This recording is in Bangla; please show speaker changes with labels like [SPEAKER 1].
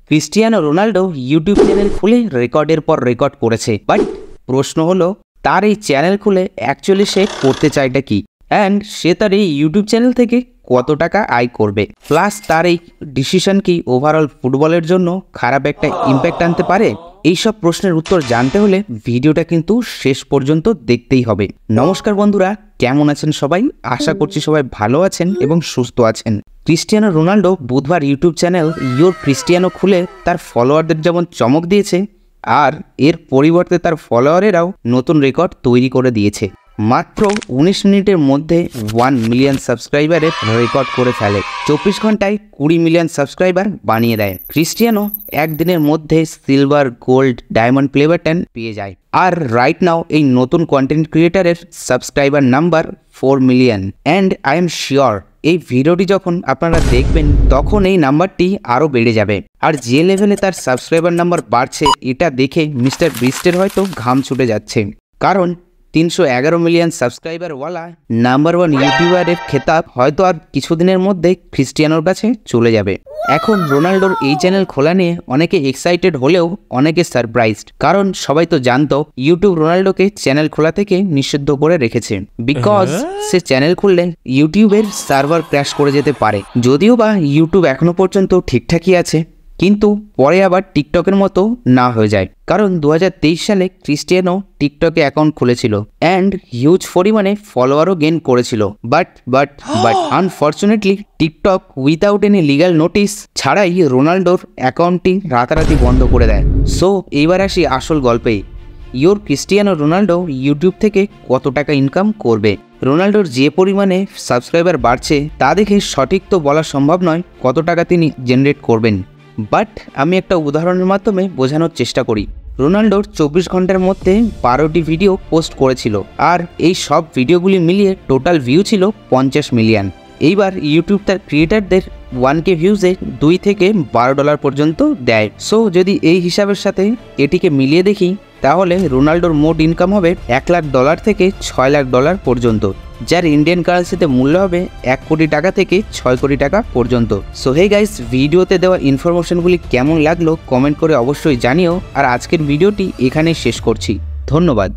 [SPEAKER 1] ক্রিস্টিয়ানো রোনাল্ডো ইউটিউব চ্যানেল খুলে রেকর্ডের পর রেকর্ড করেছে, বাট প্রশ্ন হলো তার এই চ্যানেল খুলে অ্যাকচুয়ালি সে করতে চায়টা কি, অ্যান্ড সে তার এই ইউটিউব চ্যানেল থেকে কত টাকা আয় করবে, প্লাস তার এই ডিসিশন কি ওভারঅল ফুটবলের জন্য খারাপ একটা ইম্প্যাক্ট আনতে পারে। এইসব প্রশ্নের উত্তর জানতে হলে ভিডিওটা কিন্তু শেষ পর্যন্ত দেখতেই হবে। নমস্কার বন্ধুরা, কেমন আছেন সবাই? আশা করছি সবাই ভালো আছেন এবং সুস্থ আছেন। ক্রিস্টিয়ানো রোনাল্ডো বুধবার ইউটিউব চ্যানেল ইয়োর ক্রিস্টিয়ানো খুলে তার ফলোয়ারদের যেমন চমক দিয়েছে, আর এর পরিবর্তে তার ফলোয়ারেরাও নতুন রেকর্ড তৈরি করে দিয়েছে। মাত্র 19 মিনিটের মধ্যে 1 মিলিয়ন সাবস্ক্রাইবারের রেকর্ড করে ফেলে। 24 ঘন্টায় 20 মিলিয়ন সাবস্ক্রাইবার বানিয়ে দেয়। ক্রিস্টিয়ানো একদিনের মধ্যে silver, gold, diamond play button পেয়ে যায়। আর রাইট নাও এই নতুন কন্টেন্ট ক্রিয়েটারের subscriber number 4 million, and I am sure এই ভিডিওটি যখন আপনারা দেখবেন তখন এই নাম্বারটি আরও বেড়ে যাবে। আর যে লেভেলে তার সাবস্ক্রাইবার নাম্বার বাড়ছে এটা দেখে মিস্টার বিস্টের হয়তো ঘাম ছুটে যাচ্ছে, কারণ 311 মিলিয়ন সাবস্ক্রাইবারওয়ালা নাম্বার 1 ইউটিউবারের খেতাব হয়তো আর কিছুদিনের মধ্যে ক্রিস্টিয়ানোর কাছে চলে যাবে। এখন রোনাল্ডোর এই চ্যানেল খোলা নিয়ে অনেকে এক্সাইটেড হলেও অনেকে সারপ্রাইজড, কারণ সবাই তো জানতো ইউটিউব রোনাল্ডোকে চ্যানেল খোলা থেকে নিষিদ্ধ করে রেখেছে, বিকজ সে চ্যানেল খুললে ইউটিউবের সার্ভার ক্র্যাশ করে যেতে পারে। যদিও বা ইউটিউব এখনো পর্যন্ত ঠিকঠাকই আছে, কিন্তু পরে আবার টিকটকের মতো না হয়ে যায়, কারণ 2023 সালে ক্রিস্টিয়ানো টিকটকে অ্যাকাউন্ট খুলেছিল অ্যান্ড হিউজ পরিমাণে ফলোয়ারও গেইন করেছিল। But unfortunately TikTok without any legal notice ছাড়াই রোনাল্ডোর অ্যাকাউন্টটি রাতারাতি বন্ধ করে দেয়। সো এইবার আসি আসল গল্পে। ইয়োর ক্রিস্টিয়ানো রোনাল্ডো ইউটিউব থেকে কত টাকা ইনকাম করবে? রোনাল্ডোর যে পরিমাণে সাবস্ক্রাইবার বাড়ছে তা দেখে সঠিক তো বলা সম্ভব নয় কত টাকা তিনি জেনারেট করবেন, বাট আমি একটা উদাহরণের মাধ্যমে বোঝানোর চেষ্টা করি। রোনাল্ডোর 24 ঘন্টার মধ্যে 12টি ভিডিও পোস্ট করেছিল, আর এই সব ভিডিওগুলি মিলিয়ে টোটাল ভিউ ছিল 50 মিলিয়ন। এইবার ইউটিউব তার ক্রিয়েটারদের 1K ভিউজে $2 থেকে $12 পর্যন্ত দেয়। সো যদি এই হিসাবের সাথে এটিকে মিলিয়ে দেখি তাহলে রোনাল্ডোর মোট ইনকাম হবে $1 লাখ থেকে $6 লাখ পর্যন্ত, যার ইন্ডিয়ান কারেন্সিতে মূল্য হবে 1 কোটি টাকা থেকে 6 কোটি টাকা পর্যন্ত। সো হে গাইস, ভিডিওতে দেওয়া ইনফরমেশনগুলি কেমন লাগলো কমেন্ট করে অবশ্যই জানিও। আর আজকের ভিডিওটি এখানেই শেষ করছি। ধন্যবাদ।